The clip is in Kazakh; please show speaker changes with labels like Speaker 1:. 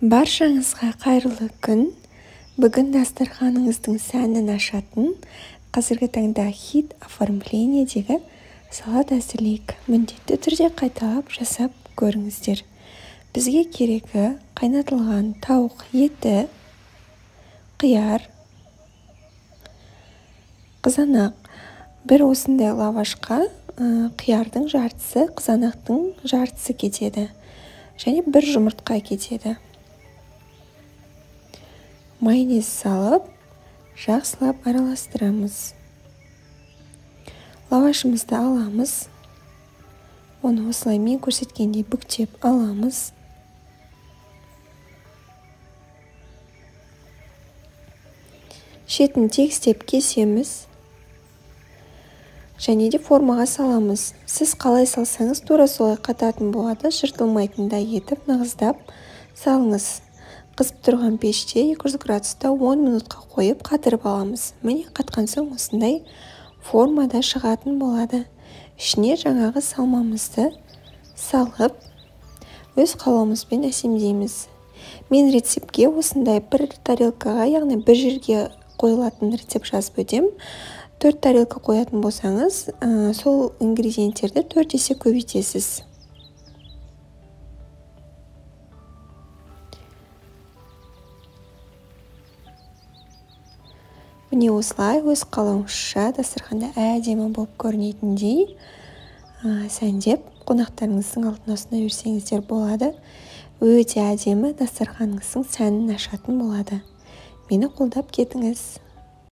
Speaker 1: Баршаңызға қайырлы күн. Бүгін дастарханыңыздың сәнін ашатын қазіргі таңда хит оформлениедегі салат әзірлейік. Міндетті түрде қайталап жасап көріңіздер. Бізге керегі қайнатылған тауық еті, қияр, қызанақ. Бір осындай лавашқа қиярдың жартысы, қызанақтың жартысы кетеді. Және бір жұмыртқа кетеді. Майонез салып, жақсылап араластырамыз. Лавашымызды аламыз. Оны осылай мен көрсеткендей бүктеп аламыз. Шетін тегістеп кесеміз. Және де формаға саламыз. Сіз қалай салсаңыз тура солай қататын болады. Жыртылмайтындай етіп, нығыздап салыңыз. Қызып тұрған пеште 200 градуста 10 минутқа қойып қатырып аламыз. Міне қатқан соң осындай формада шығатын болады. Ішіне жаңағы салмамызды салып, өз қалауымызбен әсемдейміз. Мен рецептке осындай бір тарелкаға, яғни бір жерге қойылатын рецепт жазып өтем. 4 тарелка қоятын болсаңыз, сол ингредиенттерді 4 есе көбейтесіз. Міне осылай өз қалауыңызша дастарханда әдемі болып көрінетіндей сәндеп қонақтарыңыздың алдына ұсына берсеңіздер болады. Өте әдемі дастарханыңыздың сәнін ашатын болады. Мені қолдап кетіңіз.